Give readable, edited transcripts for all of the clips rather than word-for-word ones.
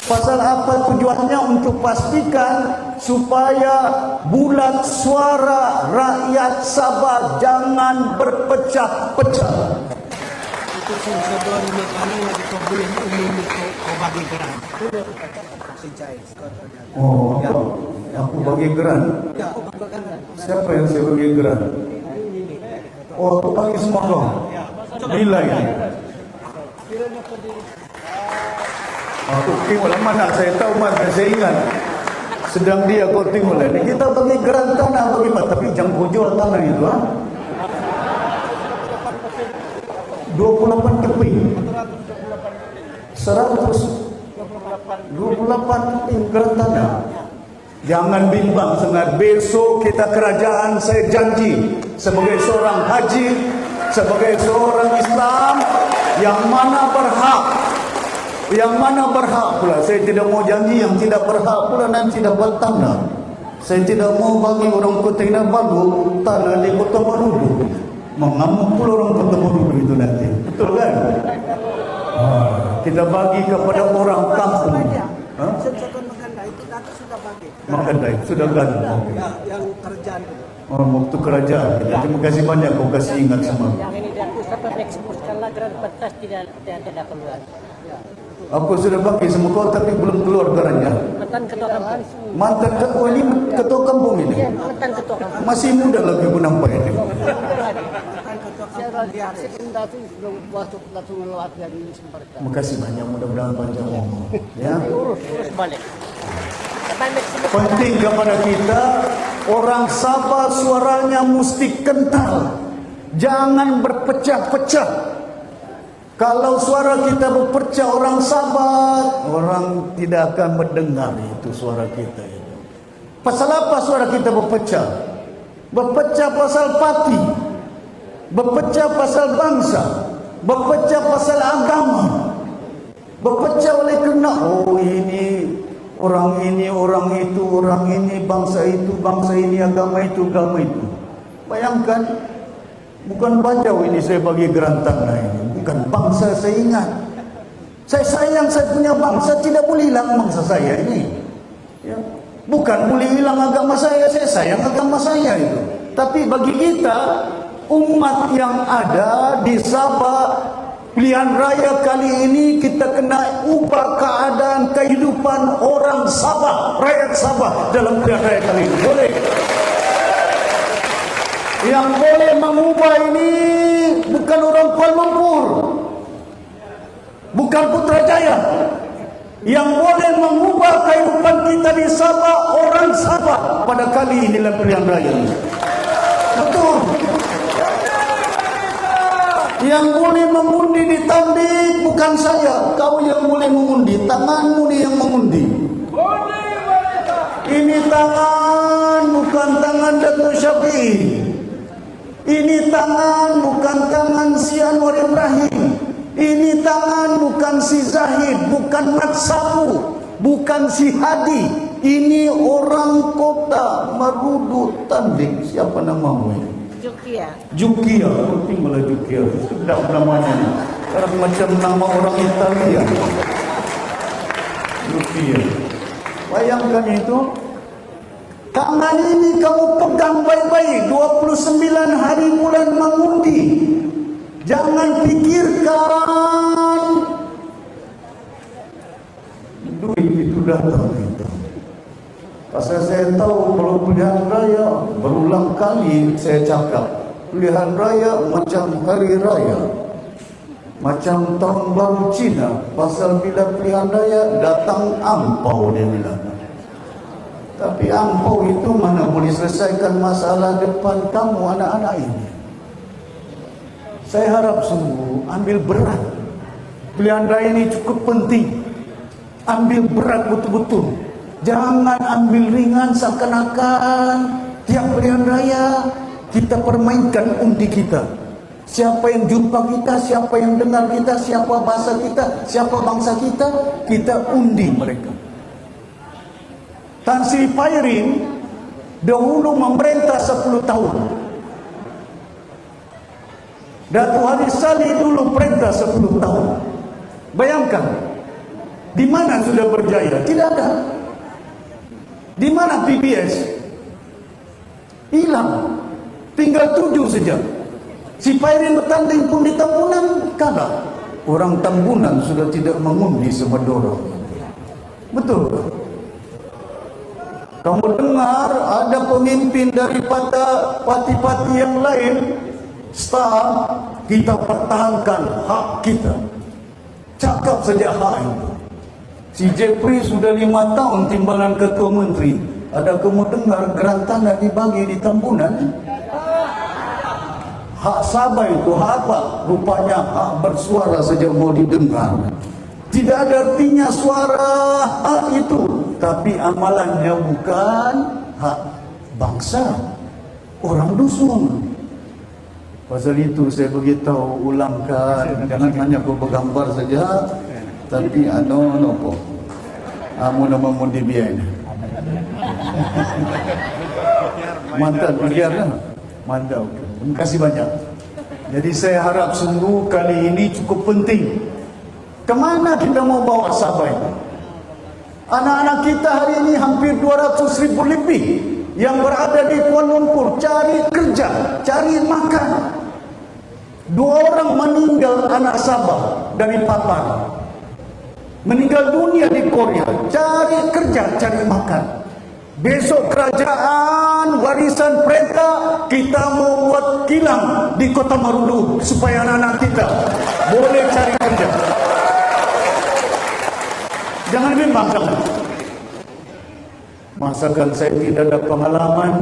Pasal apa tujuannya? Untuk pastikan supaya bulat suara rakyat Sabah jangan berpecah-pecah. Itu sensador makanan yang kau boleh umum kau bagi geran. Oh, aku bagi geran. Siapa yang saya bagi geran? Oh, aku bagi semua dong. Nilai. Aku tengoklah mana saya tahu mana saya ingat. Sedang dia kau tengoklah. Kita bagi geran tanah bagaimana? Tapi jangan kau jual tanah itu. 28 keping 128 keping geran tanah. Jangan bimbang sangat. Besok kita kerajaan, saya janji sebagai seorang haji, sebagai seorang Islam yang mana berhak pula. Saya tidak mau janji yang tidak berhak pula nanti dapat tanah. Saya tidak mau bagi orang Kota Kinabalu tanah di Kota Marudu. Mengamuk pula orang Kota Marudu itu nanti. Betul kan? Kita bagi kepada orang kampung. Sensador Maganda itu nanti sudah bagi. Maganda sudah ganti. Yang kerjaan itu. Waktu kerajaan. Terima kasih banyak kau kasih ingat semua. Yang ini dari sampai ekspor geran pentas tidak keluar. Aku sudah bagi semua kau tapi belum keluar gerannya. Mantan ketua kampung. Mantan ketua ini ketua kampung ini. Iya, mantan ketua kampung. Masih muda lagi aku nampak ini. Terima kasih banyak, mudah-mudahan panjang umur. Ya. Urus balik. Penting kepada kita, orang Sabah suaranya mesti kental. Jangan berpecah-pecah. Kalau suara kita berpecah orang Sabah, orang tidak akan mendengar itu suara kita itu. Pasal apa suara kita berpecah? Berpecah pasal parti, berpecah pasal bangsa, berpecah pasal agama, berpecah oleh kerana orang itu, orang ini, bangsa itu, bangsa ini, agama itu, agama itu. Bayangkan, bukan bajau ini saya bagi geran tanah ini, bukan bangsa saya ingat. Saya sayang saya punya bangsa, tidak boleh hilang bangsa saya ini. Ya. Bukan boleh hilang agama saya sayang agama saya itu. Tapi bagi kita, umat yang ada di Sabah, pilihan raya kali ini kita kena ubah keadaan kehidupan orang Sabah, rakyat Sabah dalam pilihan raya kali ini. Boleh. Yang boleh mengubah ini bukan orang Kuala Lumpur, bukan Putrajaya. Yang boleh mengubah kehidupan kita di Sabah, orang Sabah pada kali ini dalam pilihan raya ini. Betul. Yang boleh mengundi di Tandik bukan saya, kau yang boleh mengundi, tanganmu ni yang mengundi. Ini tangan bukan tangan Datuk Syafiee. Ini tangan bukan tangan si Anwar Ibrahim. Ini tangan bukan si Zahid, bukan Mat Sapu, bukan si Hadi. Ini orang Kota Marudu Tandik. Siapa namamu ini? Jukia. Penting malah Jukia. Sedap namanya ni. Orang macam nama orang Italia. Jukia. Bayangkan itu. Tangan ini kamu pegang baik-baik. 29 hari bulan mengundi. Jangan pikirkan duit itu datang itu. Pasal saya tahu kalau pilihan raya, berulang kali saya cakap, pilihan raya macam hari raya, macam tahun baru Cina. Pasal bila pilihan raya datang ampau dia bilang. Tapi ampau itu mana boleh selesaikan masalah depan kamu anak-anak ini. Saya harap sungguh ambil berat. Pilihan raya ini cukup penting. Ambil berat betul-betul. Jangan ambil ringan seakan-akan tiap pilihan raya kita permainkan undi kita. Siapa yang jumpa kita, siapa yang dengar kita, siapa bahasa kita, siapa bangsa kita, kita undi mereka. Tan Sri Pairin dahulu memerintah 10 tahun. Datuk Haji Saleh dulu perintah 10 tahun. Bayangkan, Di mana sudah berjaya? Tidak ada. Di mana PBS? Hilang. Tinggal 7 saja. Si Pairin bertanding pun di Tambunan kalah. Orang Tambunan sudah tidak mengundi Semedoro. Betul. Kamu dengar ada pemimpin daripada parti-parti yang lain, start, kita pertahankan hak kita. Cakap saja hak itu. Si Jeffrey sudah 5 tahun timbalan ketua menteri. Ada kamu dengar gerantan nak dibagi di Tambunan? Hak Sabah itu hak apa? Rupanya hak bersuara saja mau didengar. Tidak ada artinya suara hak itu, tapi amalannya bukan hak bangsa, orang dusun. Pasal itu saya beritahu ulangkan, jangan hanya aku bergambar saja, tapi nopo. Amu nama mundi biar. Mantap biarlah. Mantap. Terima kasih banyak. Jadi saya harap sungguh kali ini cukup penting. Kemana kita mau bawa Sabah ini? Anak-anak kita hari ini hampir 200.000 lebih yang berada di Kuala Lumpur cari kerja, cari makan. 2 orang meninggal anak Sabah dari Papua. Meninggal dunia di Korea, cari kerja, cari makan. Besok kerajaan warisan perintah kita mau buat kilang di Kota Marudu supaya anak-anak kita boleh cari kerja. Jangan bimbang kamu. Masakan saya tidak ada pengalaman.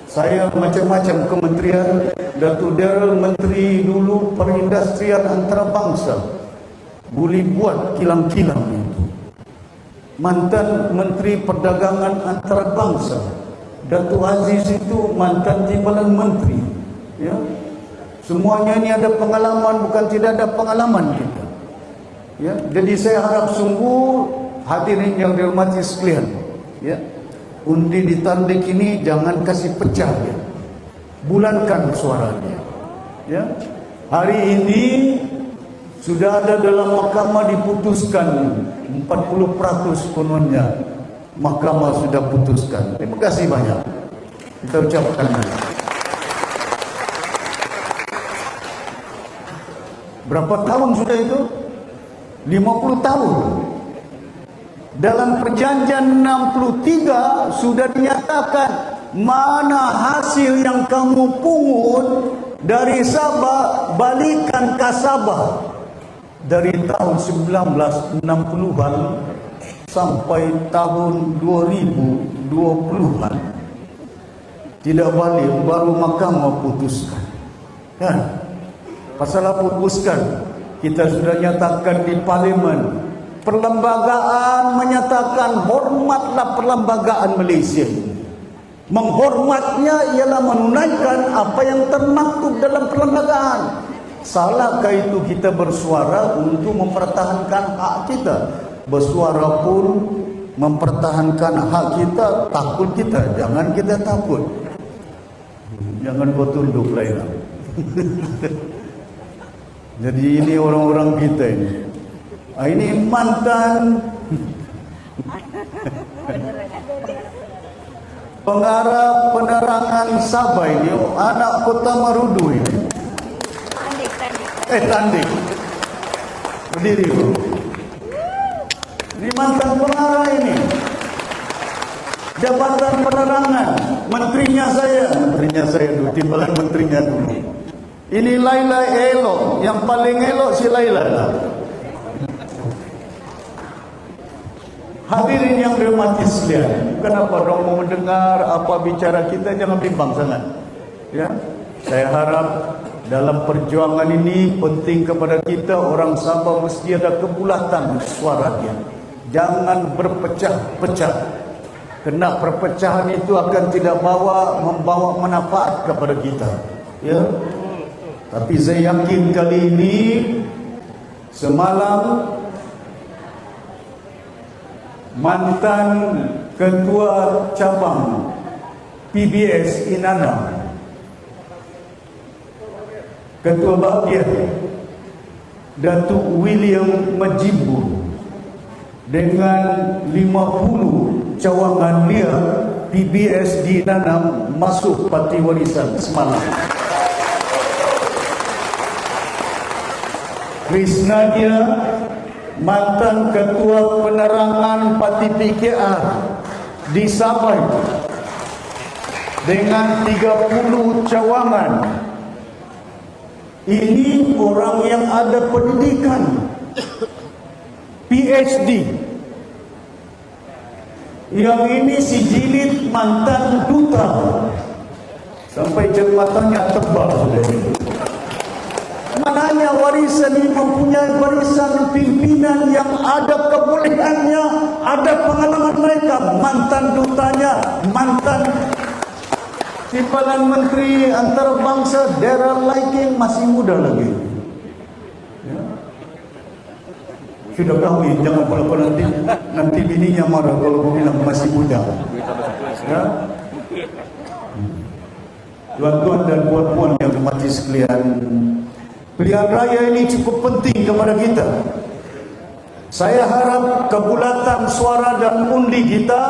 Saya macam-macam kementerian. Datuk Darul Menteri dulu perindustrian antarabangsa. Boleh buat kilang-kilang itu. Mantan Menteri Perdagangan Antarabangsa. Datuk Aziz itu mantan timbalan menteri. Ya. Semuanya ini ada pengalaman, bukan tidak ada pengalaman kita. Ya, jadi saya harap sungguh hadirin yang dihormati sekalian, ya, undi di Tandik ini jangan kasih pecah, ya. Bulankan suaranya. Ya. Hari ini sudah ada dalam mahkamah diputuskan 40% kononnya. Mahkamah sudah putuskan. Terima kasih banyak. Kita ucapkan. Berapa tahun sudah itu? 50 tahun. Dalam perjanjian 63 sudah dinyatakan mana hasil yang kamu pungut dari Sabah balikan ke Sabah. Dari tahun 1960-an sampai tahun 2020-an tidak balik, baru mahkamah putuskan. Kan? Pasal apa putuskan? Kita sudah nyatakan di parlimen. Perlembagaan menyatakan hormatlah perlembagaan Malaysia. Menghormatnya ialah menunaikan apa yang termaktub dalam perlembagaan. Salahkah itu kita bersuara untuk mempertahankan hak kita? Bersuara pun mempertahankan hak kita, takut kita. Jangan kita takut. Jangan kau tunduk lain. Jadi ini orang-orang kita ini. Ini mantan pengarah penerangan Sabah ini, anak Kota Marudu ini. Tandik. Berdiri bro. Ini mantan pengarah ini. Jabatan penerangan. Menterinya saya dulu, timbalan menterinya dulu. Ini Laila elok, yang paling elok si Laila lah. Hadirin yang dihormati sekalian, kenapa dong mau mendengar apa bicara kita, jangan bimbang sangat. Ya, saya harap dalam perjuangan ini penting kepada kita orang Sabah mesti ada kebulatan suaranya. Jangan berpecah-pecah. Kena perpecahan itu akan tidak membawa manfaat kepada kita. Ya. Tapi saya yakin kali ini semalam mantan ketua cabang PBS Inana, Ketua Bahagia Datuk William Majibur dengan 50 cawangan liar PBS dinanam masuk parti warisan semalam. Krisnadia, mantan ketua penerangan parti PKR di Sabah dengan 30 cawangan. Ini orang yang ada pendidikan PhD. Yang ini si jilid mantan duta sampai jembatannya tebal. Mananya warisan ini mempunyai warisan pimpinan yang ada kebolehannya, ada pengalaman mereka, mantan dutanya, mantan timbalan menteri antarabangsa, daerah Laiking, masih muda lagi. Ya. Sudah kahwin, jangan pula nanti bininya marah kalau aku bilang masih muda. Ya. Tuan-tuan dan puan-puan yang dimati sekalian, pilihan raya ini cukup penting kepada kita. Saya harap kebulatan suara dan undi kita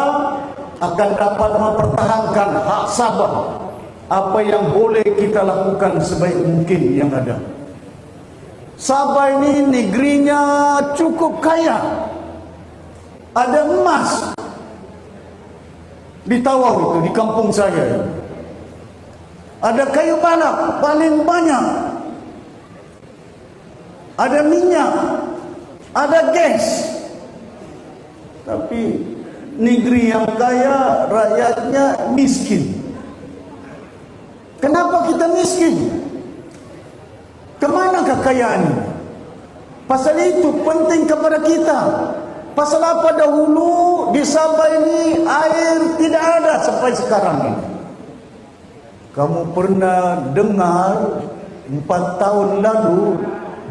akan dapat mempertahankan hak Sabah. Apa yang boleh kita lakukan sebaik mungkin yang ada. Sabah ini negerinya cukup kaya. Ada emas di Tawau itu, di kampung saya. Ada kayu balak paling banyak. Ada minyak, ada gas. Tapi negeri yang kaya, rakyatnya miskin. Kenapa kita miskin? Kemana kekayaan ini? Pasal itu penting kepada kita. Pasal apa dahulu di Sabah ini air tidak ada sampai sekarang ini. Kamu pernah dengar 4 tahun lalu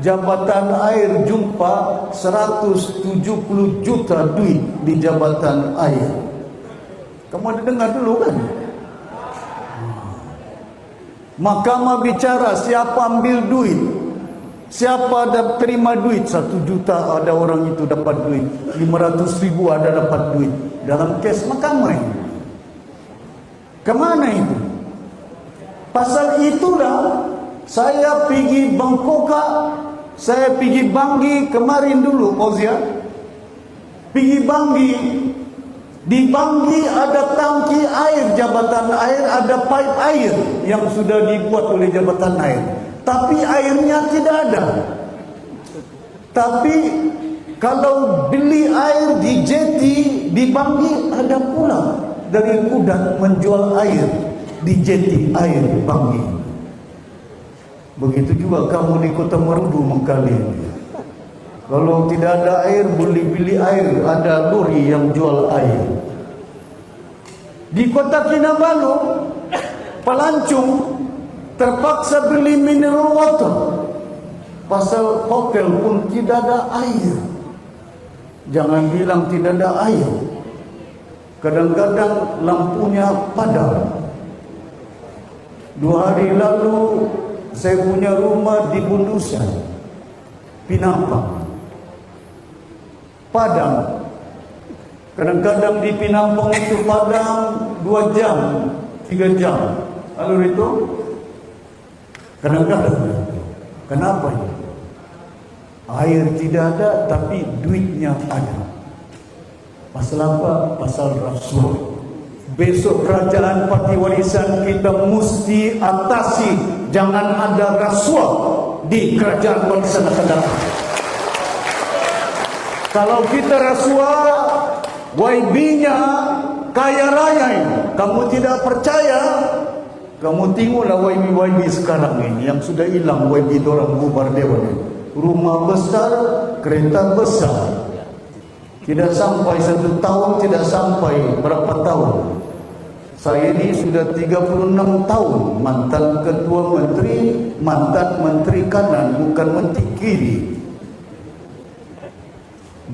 Jabatan Air jumpa 170 juta duit di Jabatan Air. Kamu ada dengar dulu kan? Mahkamah bicara siapa ambil duit, siapa ada terima duit. 1 juta ada orang itu dapat duit, 500 ribu ada dapat duit. Dalam kes mahkamah ini. Kemana itu? Pasal itulah saya pergi Bangkoka, saya pergi Bangi kemarin dulu, Ozia. Pergi Bangi. Di Bangi ada tangki air Jabatan Air, ada pipe air yang sudah dibuat oleh Jabatan Air. Tapi airnya tidak ada. Tapi kalau beli air di jeti di Bangi, ada pula dari Kudat menjual air di jeti air Bangi. Begitu juga kamu di Kota Marudu Mengkali. Kalau tidak ada air, boleh beli air. Ada lori yang jual air. Di Kota Kinabalu, Pelancong terpaksa beli mineral water. Pasal hotel pun tidak ada air. Jangan bilang tidak ada air. Kadang-kadang lampunya padam. 2 hari lalu saya punya rumah di Bundusan, Pinampang, padam. Kadang-kadang di Pinampang itu padam 2 jam, 3 jam. Lalu itu kadang-kadang. Kenapa ini? Air tidak ada tapi duitnya ada. Pasal apa? Pasal rasuah. Besok kerajaan parti warisan kita mesti atasi, jangan ada rasuah di kerajaan warisan akan datang. Kalau kita rasuah, YB-nya kaya raya ini. Kamu tidak percaya? Kamu tengoklah YB sekarang ini yang sudah hilang. YB dorang bubar dewan ini. Rumah besar, kereta besar. Tidak sampai 1 tahun, tidak sampai berapa tahun. Saya ini sudah 36 tahun mantan ketua menteri, mantan menteri kanan, bukan menteri kiri.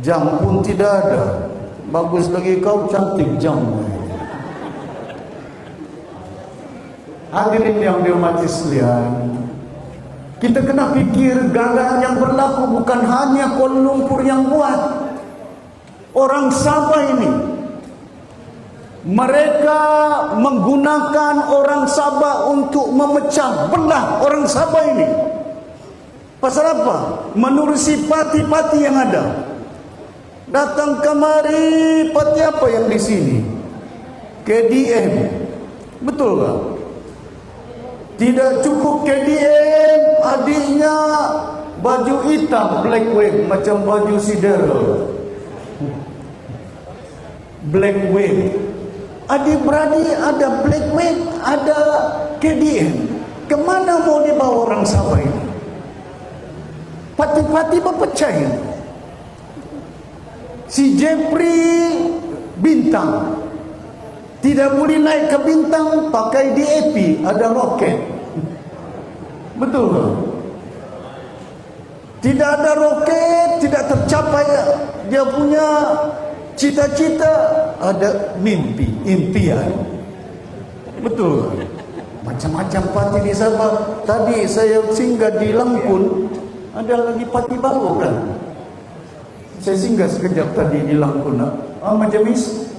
Jam pun tidak ada. Bagus lagi kau, cantik jam. Hadirin yang dihormati sekalian, kita kena fikir keadaan yang berlaku bukan hanya Kuala Lumpur yang buat. Orang Sabah ini, mereka menggunakan orang Sabah untuk memecah belah orang Sabah ini. Pasal apa? Menerusi parti-parti yang ada. Datang kemari, parti apa yang di sini? KDM. Betul tak? Tidak cukup KDM, adiknya baju hitam, black wave, macam baju sidera. Black wave. Adik-beradik ada black wave, ada KDM. Kemana mau dibawa orang Sabah ini? Parti-parti berpecah ini. Si Jeffrey Bintang tidak boleh naik ke Bintang pakai DAP, ada roket. Betul tak? Tidak ada roket, tidak tercapai dia punya cita-cita, ada mimpi, impian. Betul tak? Macam-macam parti di Sabah. Tadi saya singgah di Langkun, ada lagi parti baru kan. Saya singgah sekejap tadi di Langkun. Majelis,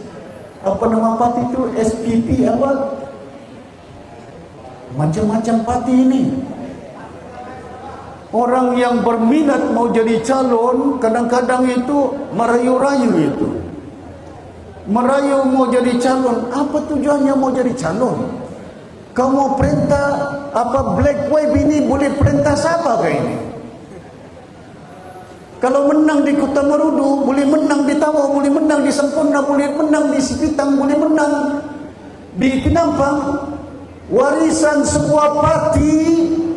apa nama parti itu? SPP apa? Macam-macam parti ini. Orang yang berminat mau jadi calon, kadang-kadang itu merayu-rayu itu. Merayu mau jadi calon. Apa tujuannya mau jadi calon? Kau mau perintah apa black wave ini boleh perintah Sabah ke ini? Kalau menang di Kota Marudu, boleh menang di Tawau, boleh menang di Sempurna, boleh menang di Sipitang, boleh menang di Penampang. Warisan sebuah parti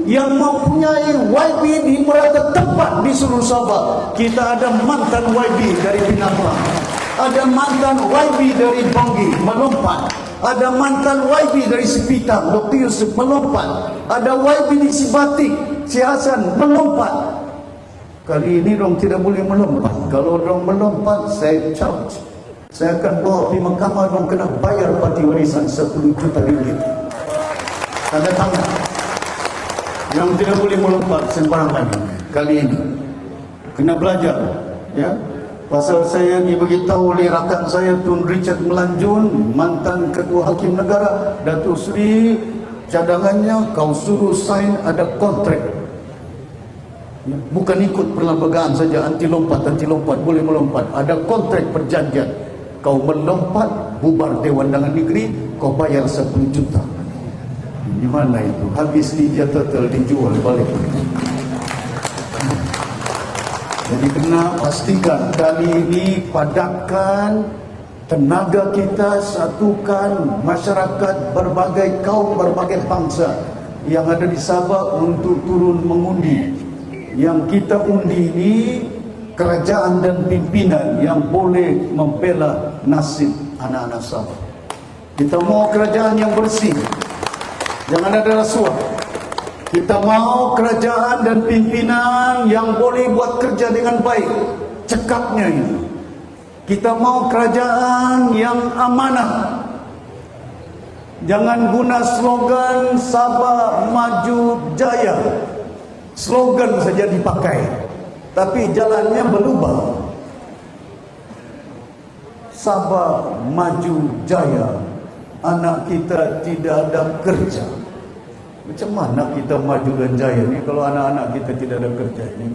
yang mempunyai YB di berada tempat di seluruh Sabah. Kita ada mantan YB dari Penampang, ada mantan YB dari Banggi melompat, ada mantan YB dari Sipitang, Dr. Yusuf melompat, ada YB di Sibatik, Si Hasan melompat. Kali ini orang tidak boleh melompat. Kalau orang melompat, saya charge. Saya akan bawa pergi mahkamah, orang kena bayar parti warisan 10 juta ringgit. Tanda tangan. Yang tidak boleh melompat sembarangan kali ini. Kena belajar. Ya. Pasal saya diberitahu oleh rakan saya Tun Richard Melanjun, mantan Ketua Hakim Negara, Datuk Seri, cadangannya kau suruh sign ada kontrak. Bukan ikut perlembagaan saja, anti lompat boleh melompat. Ada kontrak perjanjian. Kau melompat, bubar Dewan Undangan Negeri, kau bayar 10 juta. Di mana itu? Habis dia total dijual balik. Jadi kena pastikan kali ini padatkan tenaga kita, satukan masyarakat berbagai kaum, berbagai bangsa yang ada di Sabah untuk turun mengundi. Yang kita undi ini kerajaan dan pimpinan yang boleh membela nasib anak-anak Sabah. Kita mau kerajaan yang bersih, jangan ada rasuah. Kita mau kerajaan dan pimpinan yang boleh buat kerja dengan baik, cekapnya itu. Kita mau kerajaan yang amanah. Jangan guna slogan Sabah Maju Jaya. Slogan saja dipakai, tapi jalannya berubah. Sabah Maju Jaya, anak kita tidak ada kerja. Macam mana kita maju dan jaya ni kalau anak-anak kita tidak ada kerja ini?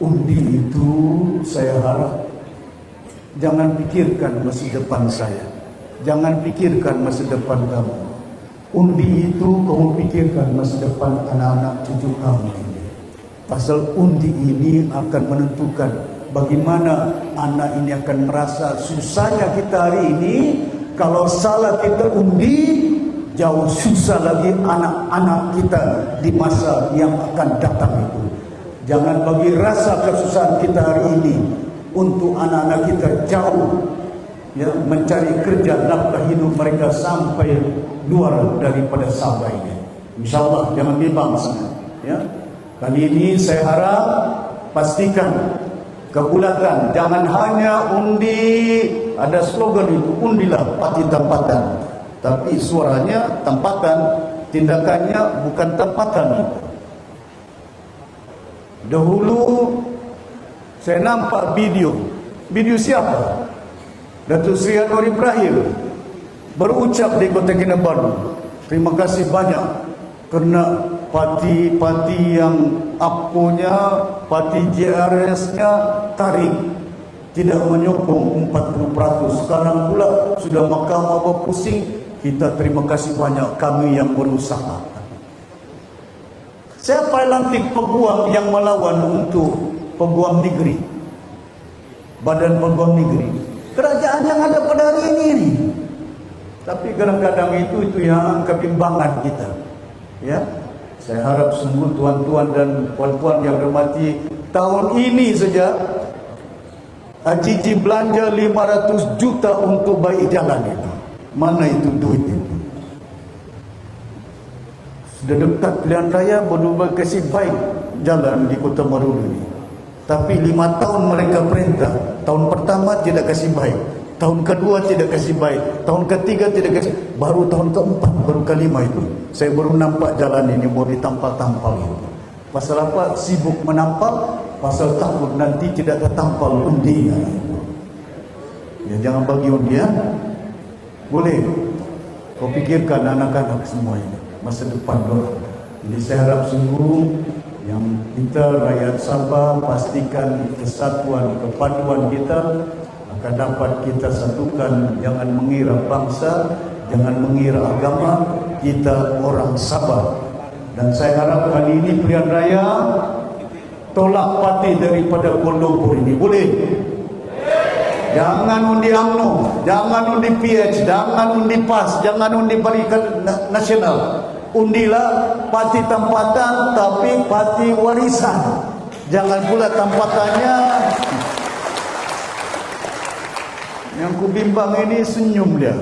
Undi itu saya harap jangan pikirkan masa depan saya, jangan pikirkan masa depan kamu. Undi itu kamu pikirkan masa depan anak-anak cucu kamu. Pasal undi ini akan menentukan bagaimana anak ini akan merasa. Susahnya kita hari ini, kalau salah kita undi, jauh susah lagi anak-anak kita di masa yang akan datang itu. Jangan bagi rasa kesusahan kita hari ini untuk anak-anak kita jauh ya, mencari kerja nafkah hidup mereka sampai luar daripada Sabah ini. InsyaAllah jangan bimbang sangat ya. Kali ini saya harap pastikan kebulatan, jangan hanya undi, ada slogan itu, undilah parti tempatan, tapi suaranya tempatan, tindakannya bukan tempatan. Dahulu Saya nampak video. Video siapa? Datuk Seri Anwar Ibrahim berucap di Kota Kinabalu, terima kasih banyak kerana parti-parti yang aponya, parti JRS-nya tarik, tidak menyokong 40%. Sekarang pula sudah mahkamah berpusing. Kita terima kasih banyak, kami yang berusaha. Siapa yang lantik peguam yang melawan untuk peguam negeri? Badan peguam negeri. Kerajaan yang ada pada hari ini. Tapi kadang-kadang itu yang kebimbangan kita. Ya, saya harap semua tuan-tuan dan puan-puan yang hormati, tahun ini saja Cici belanja 500 juta untuk baik jalan itu. Mana itu duit itu? Sudah dekat pilihan raya, baru kasih baik jalan di Kota Marudu ini. Tapi 5 tahun mereka perintah. Tahun pertama tidak kasih baik, tahun kedua tidak kasih baik, tahun ketiga tidak kasih, baru tahun keempat, baru kelima itu saya baru nampak jalan ini baru ditampal-tampal itu. Pasal apa? Sibuk menampal, pasal takut nanti tidak tertampal undinya. Ya, jangan bagi undian. Boleh kau pikirkan anak-anak semua ini, masa depan dorang. Jadi saya harap sungguh yang kita rakyat Sabah pastikan kesatuan, kepaduan kita akan dapat kita satukan. Jangan mengira bangsa, jangan mengira agama, kita orang Sabah. Dan saya harap kali ini pilihan raya tolak parti daripada Kuala Lumpur ini. Boleh? Jangan undi UMNO, jangan undi PH, jangan undi PAS, jangan undi Barisan Nasional. Undilah parti tempatan, tapi parti warisan. Jangan pula tempatannya. Yang ku bimbang ini senyum dia.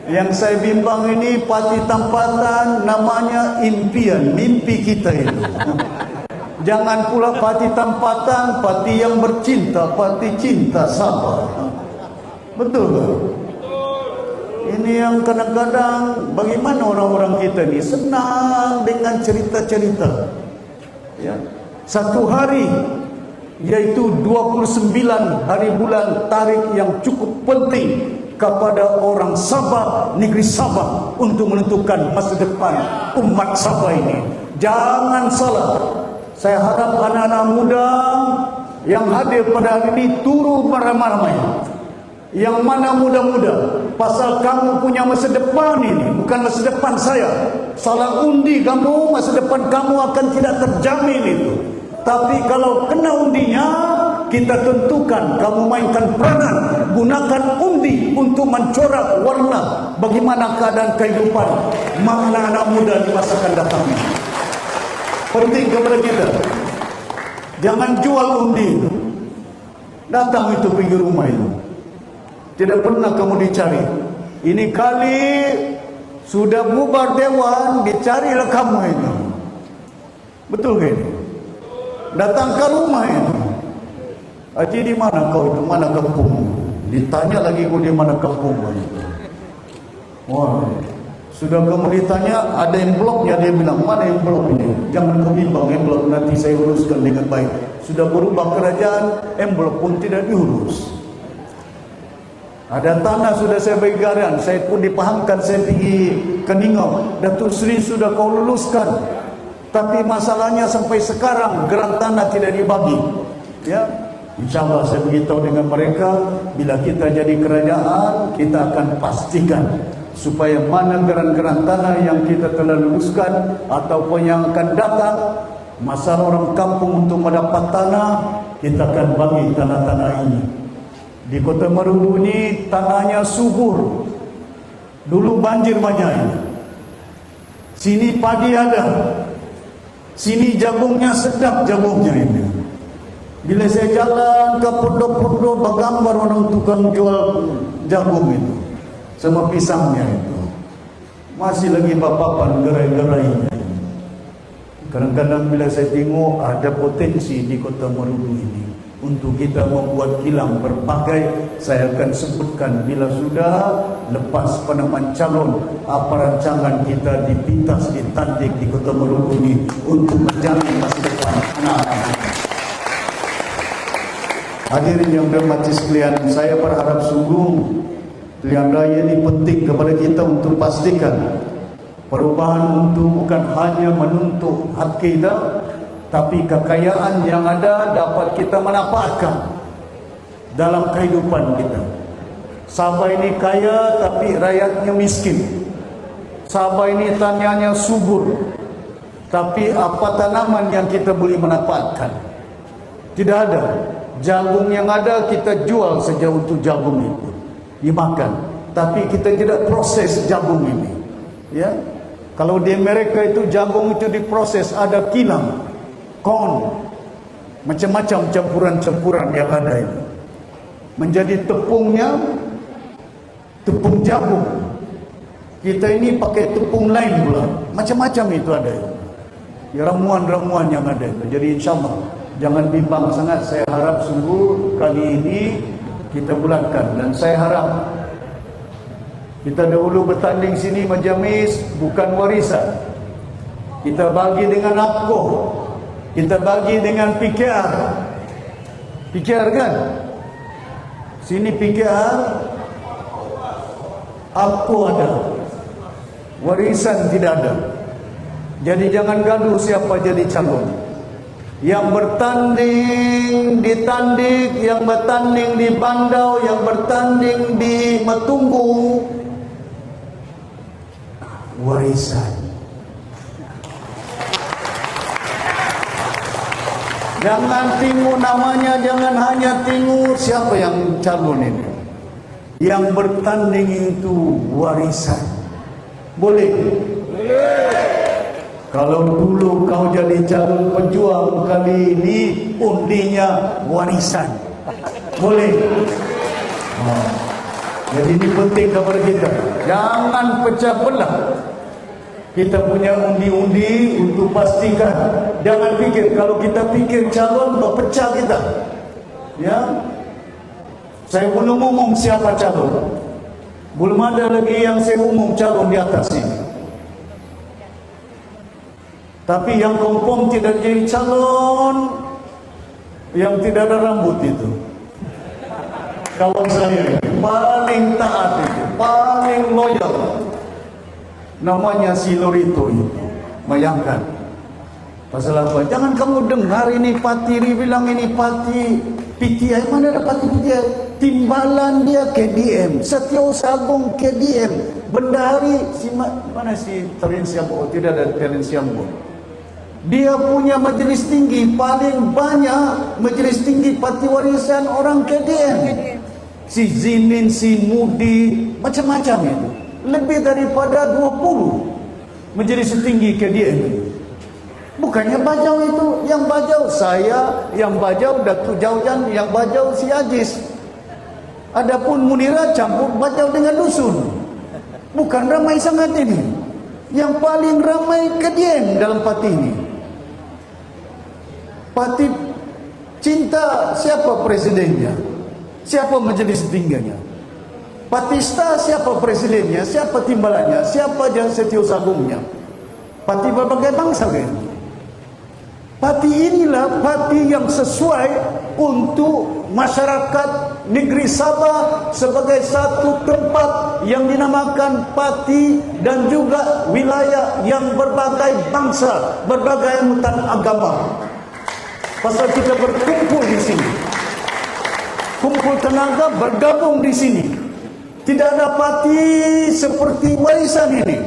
Yang saya bimbang ini parti tempatan, namanya impian, mimpi kita itu. Jangan pula parti tempatan, parti yang bercinta, parti cinta Sabah. Betul tak? Ini yang kadang-kadang bagaimana orang-orang kita ni senang dengan cerita-cerita. Ya. Satu hari, yaitu 29 hari bulan tarik yang cukup penting kepada orang Sabah, negeri Sabah, untuk menentukan masa depan umat Sabah ini. Jangan salah. Saya harap anak-anak muda yang hadir pada hari ini turun beramai-ramai. Yang mana muda-muda, pasal kamu punya masa depan ini, bukan masa depan saya. Salah undi kamu, masa depan kamu akan tidak terjamin itu. Tapi kalau kena undinya, kita tentukan kamu mainkan peranan, gunakan undi untuk mencorak warna bagaimana keadaan kehidupan mana anak muda di masa akan datang. Penting kepada kita, jangan jual undi itu. Datang itu pinggir rumah itu, tidak pernah kamu dicari. Ini kali sudah bubar dewan, dicarilah kamu itu. Betul kan? Datang ke rumah itu. Haji, di mana kau itu? Mana kampung? Ditanya lagi kau di mana kampung itu. Wah, sudah kamu ditanya, ada envelopnya, dia bilang mana envelop ini? Jangan kau bimbang, envelop nanti saya uruskan dengan baik. Sudah berubah kerajaan, envelop pun tidak diurus. Ada tanah sudah saya bagi garian, saya pun dipahamkan, saya pergi ke Ningau. Datuk Seri sudah kau luluskan, tapi masalahnya sampai sekarang geran tanah tidak dibagi. Ya, InsyaAllah saya beritahu dengan mereka, bila kita jadi kerajaan, kita akan pastikan supaya mana geran-geran tanah yang kita telah luluskan ataupun yang akan datang, masalah orang kampung untuk mendapat tanah, kita akan bagi tanah-tanah ini. Di Kota Marudu ini tanahnya subur. Dulu banjir banyak ini. Sini padi ada, sini jagungnya sedap jagungnya ini. Bila saya jalan ke pondok-pondok, bergambar orang tukang jual jagung itu sama pisangnya itu, masih lagi bapapan gerai-gerainya. Kadang-kadang bila saya tengok ada potensi di Kota Marudu ini untuk kita membuat kilang berbagai. Saya akan sebutkan bila sudah lepas penamaan calon, apa rancangan kita dipintas, ditandik di Kota Marudu ini untuk menjamin masa depan anak-anak. Hadirin yang berhormat sekalian, saya berharap sungguh pilihan raya ini penting kepada kita untuk pastikan perubahan untuk bukan hanya menuntut hak kita, tapi kekayaan yang ada dapat kita manfaatkan dalam kehidupan kita. Sabah ini kaya tapi rakyatnya miskin. Sabah ini tanahnya subur, tapi apa tanaman yang kita boleh manfaatkan? Tidak ada. Jagung yang ada kita jual saja untuk jagung itu dimakan, tapi kita tidak proses jagung ini. Ya, kalau di Amerika itu jagung itu diproses, ada kilang, corn, macam-macam campuran-campuran yang ada itu menjadi tepungnya, tepung jagung. Kita ini pakai tepung lain pula, macam-macam itu ada itu. Ya, ramuan-ramuan yang ada itu. Jadi insyaAllah jangan bimbang sangat. Saya harap sungguh kali ini kita bulatkan. Dan saya harap kita dahulu bertanding sini majamis bukan warisan. Kita bagi dengan APKO, kita bagi dengan PKR. PKR kan? Sini PKR, APKO ada, warisan tidak ada. Jadi jangan gaduh siapa jadi calon. Yang bertanding di Tandik, yang bertanding di Bandau, yang bertanding di Matunggu, warisan. Jangan tengok namanya, jangan hanya tengok siapa yang calon ini. Yang bertanding itu warisan. Boleh? Kalau dulu kau jadi calon pejuang, kali ini undinya warisan. Boleh? Jadi ini penting kepada kita. Jangan pecah belah. Kita punya undi-undi untuk pastikan. Jangan fikir, kalau kita fikir calon, berpecah kita. Ya, saya belum umum siapa calon. Belum ada lagi yang saya umum calon di atas ini. Tapi yang confirm tidak jadi calon, yang tidak ada rambut itu. Kawan saya paling taat itu, paling loyal. Namanya si Lorito itu. Bayangkan. Pasal apa? Jangan kamu dengar ini Patiri bilang ini Pati PTI. Mana ada Pati PTI? Timbalan dia KDM, Setiausaha Agung KDM, Bendahari si mana si Terensiambo? Tidak ada Terensiambo. Dia punya majelis tinggi, paling banyak majelis tinggi parti warisan orang KDM. Si Zinin, si Mudi, macam-macam itu. Lebih daripada 20 majelis tinggi KDM. Bukannya Bajau itu, yang Bajau saya, yang Bajau Datuk Jaujan, yang Bajau si Ajis. Adapun Munira campur Bajau dengan dusun. Bukan ramai sangat ini. Yang paling ramai KDM dalam parti ini. Parti Cinta siapa presidennya? Siapa majelis tingginya? Parti Sta siapa presidennya? Siapa timbalannya? Siapa Setiausaha Agungnya? Parti berbagai bangsa kan? Parti inilah parti yang sesuai untuk masyarakat negeri Sabah sebagai satu tempat yang dinamakan parti dan juga wilayah yang berbagai bangsa, berbagai mutan agama. Pasal kita berkumpul di sini, kumpul tenaga bergabung di sini. Tidak ada parti seperti warisan ini.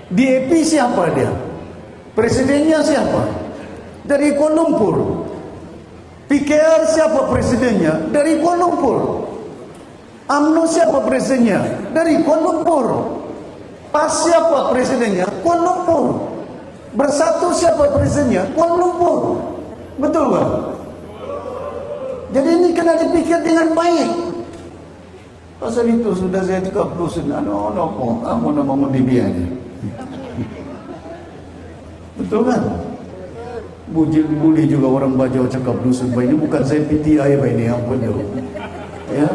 DAP siapa dia? Presidennya siapa? Dari Kuala Lumpur. PKR siapa presidennya? Dari Kuala Lumpur. UMNO siapa presidennya? Dari Kuala Lumpur. PAS siapa presidennya? Kuala Lumpur. Bersatu siapa presidennya? Kuala Lumpur. Betul tak? Jadi ini kena dipikir dengan baik. Pasal itu sudah saya 30 apa nama dia ni. Betul kan? Boleh juga orang Bajau cakap dusun. Ini bukan saya PTI ini apa dia. Ya.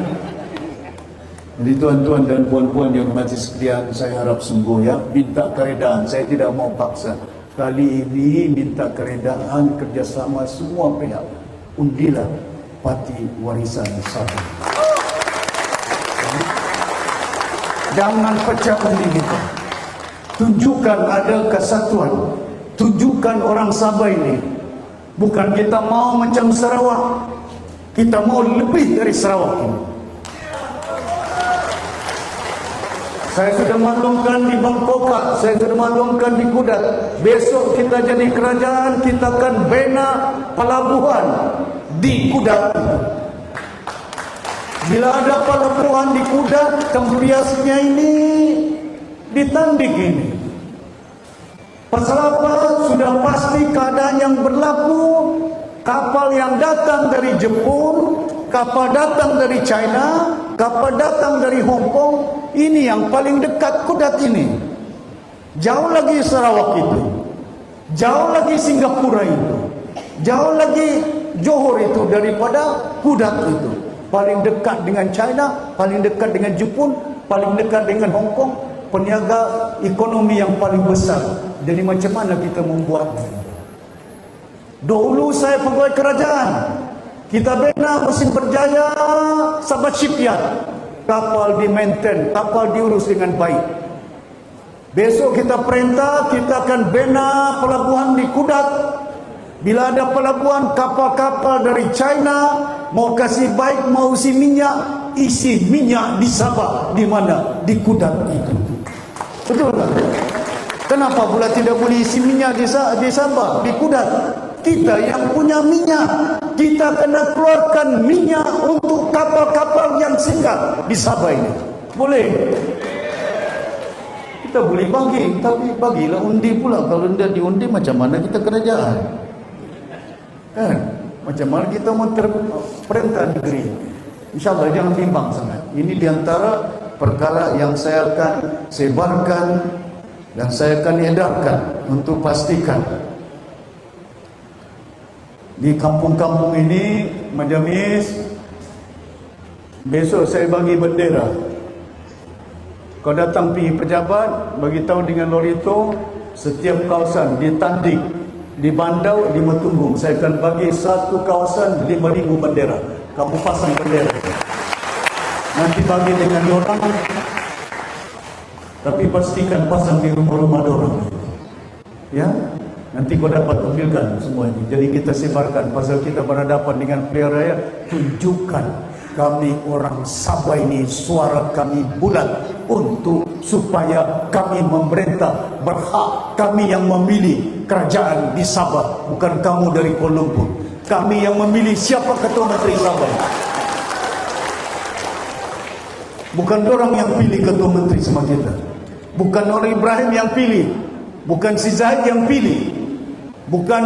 Jadi tuan-tuan dan puan-puan yang hormati sekalian, saya harap sungguh ya, minta keredaan. Saya tidak mau paksa. Kali ini minta keredaan kerjasama semua pihak. undilah parti warisan Sabah. Jangan pecah undi kita. Tunjukkan ada kesatuan. Tunjukkan orang Sabah ini. Bukan kita mau macam Sarawak. Kita mau lebih dari Sarawak ini. Saya sudah maklumkan di Bangkok, saya sudah maklumkan di Kudat. Besok kita jadi kerajaan, kita akan bina pelabuhan di Kudat. Bila ada pelabuhan di Kudat, tempiasnya ini ditandik ini. Pasal apa? Sudah pasti keadaan yang berlaku. Kapal yang datang dari Jepun, kapal datang dari China, kapal datang dari Hong Kong, ini yang paling dekat Kudat ini. Jauh lagi Sarawak itu, jauh lagi Singapura itu, jauh lagi Johor itu daripada Kudat itu. Paling dekat dengan China, paling dekat dengan Jepun, paling dekat dengan Hong Kong, peniaga ekonomi yang paling besar. Jadi macam mana kita membuatnya? Dulu saya pegawai kerajaan. Kita bina mesin berjaya Sabah Shipyard. Kapal di-maintain, kapal diurus dengan baik. Besok kita perintah, kita akan bina pelabuhan di Kudat. Bila ada pelabuhan, kapal-kapal dari China mau kasih baik, mau isi minyak di Sabah. Di mana? Di Kudat itu. Betul tak? Kenapa pula tidak boleh isi minyak di Sabah, di Kudat? Kita yang punya minyak, kita kena keluarkan minyak untuk kapal-kapal yang singgah di Sabah ini. Boleh? Kita boleh bagi, tapi bagilah undi pula. Kalau tidak diundi, macam mana kita kerajaan? Kan? Macam mana kita mau perintah negeri? InsyaAllah jangan bimbang sangat. Ini diantara perkara yang saya akan sebarkan dan saya akan edarkan untuk pastikan di kampung-kampung ini, Majamis, besok saya bagi bendera. Kau datang pergi pejabat, bagi tahu dengan lorito, setiap kawasan ditandik, di Bandau, di Metunggung. Saya akan bagi satu kawasan 5,000 bendera. Kamu pasang bendera. Nanti bagi dengan orang, tapi pastikan pasang di rumah-rumah orang. Ya? Nanti kau dapat ambilkan semua ini. Jadi kita sebarkan pasal kita berhadapan dengan pilihan raya. Tunjukkan kami orang Sabah ini, suara kami bulat untuk supaya kami memerintah. Berhak kami yang memilih kerajaan di Sabah, bukan kamu dari Kuala Lumpur. Kami yang memilih siapa Ketua Menteri Sabah. Bukan orang yang pilih Ketua Menteri sama kita. Bukan orang Ibrahim yang pilih. Bukan si Zahid yang pilih. Bukan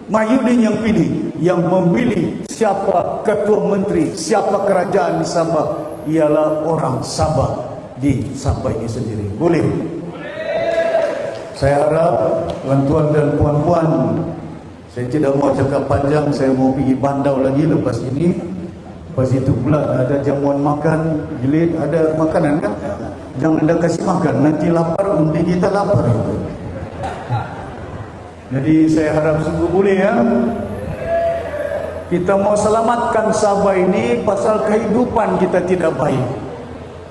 Mahyudin yang pilih. Yang memilih siapa Ketua Menteri, siapa kerajaan di Sabah ialah orang Sabah di Sabah ini sendiri. Boleh? Saya harap tuan-tuan dan puan-puan, saya tidak mau cakap panjang, saya mau pergi Bandau lagi lepas ini. Lepas itu pula ada jamuan makan, jilid, ada makanan kan? Jangan anda kasih makan, nanti lapar, undi kita lapar itu. Jadi saya harap sungguh boleh ya. Kita mau selamatkan Sabah ini pasal kehidupan kita tidak baik.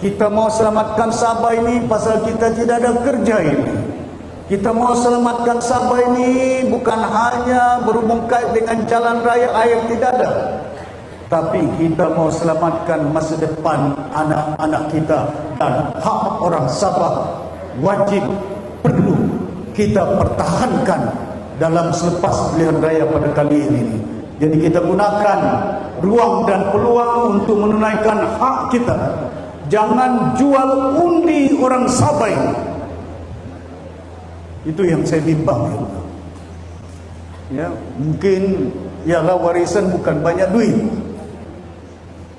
Kita mau selamatkan Sabah ini pasal kita tidak ada kerja ini. Kita mau selamatkan Sabah ini bukan hanya berhubung kait dengan jalan raya air, tidak ada. Tapi kita mau selamatkan masa depan anak-anak kita. Dan hak orang Sabah wajib, perlu kita pertahankan dalam selepas pilihan raya pada kali ini. Jadi kita gunakan ruang dan peluang untuk menunaikan hak kita. Jangan jual undi orang Sabah ini. Itu yang saya bimbang. Ya, mungkin ialah warisan bukan banyak duit,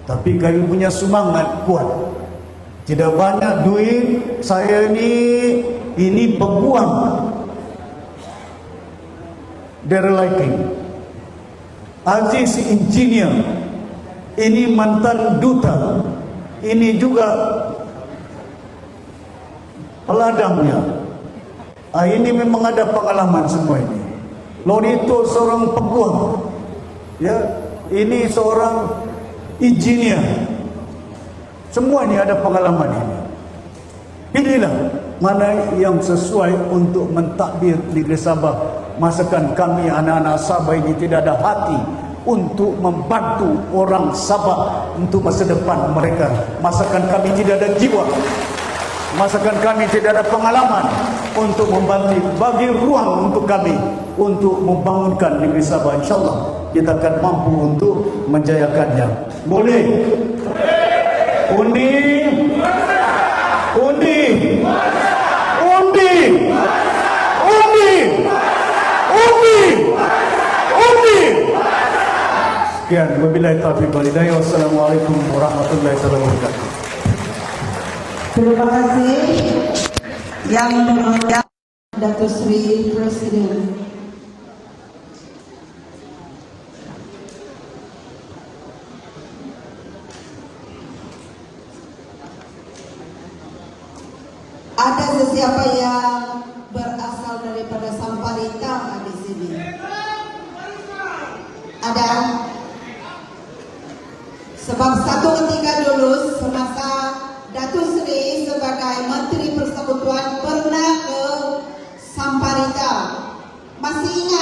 tapi kami punya semangat kuat. Tidak banyak duit, saya ini peguam. Dari liking Aziz engineer, ini mantan duta, ini juga peladangnya. Ini memang ada pengalaman semua ini. Lorito seorang peguam, Ya, ini seorang engineer. Semua ini ada pengalaman ini. Pilihlah mana yang sesuai untuk mentadbir negeri Sabah. Masakan kami anak-anak Sabah ini tidak ada hati untuk membantu orang Sabah untuk masa depan mereka. Masakan kami tidak ada jiwa. Masakan kami tidak ada pengalaman untuk membantu. Bagi ruang untuk kami untuk membangunkan negeri Sabah. InsyaAllah kita akan mampu untuk menjayakannya. Boleh? Undi, undi, undi, undi, undi, undi. Sekian, wabillahi taufiq wal hidayah. Wassalamualaikum warahmatullahi wabarakatuh. Terima kasih Yang Mulia Datuk Seri Presiden. Ada sesiapa yang berasal daripada Samparita di sini? Ada? Sebab satu ketika dulu semasa Datuk Seri sebagai Menteri Persekutuan pernah ke Samparita. Masih ingat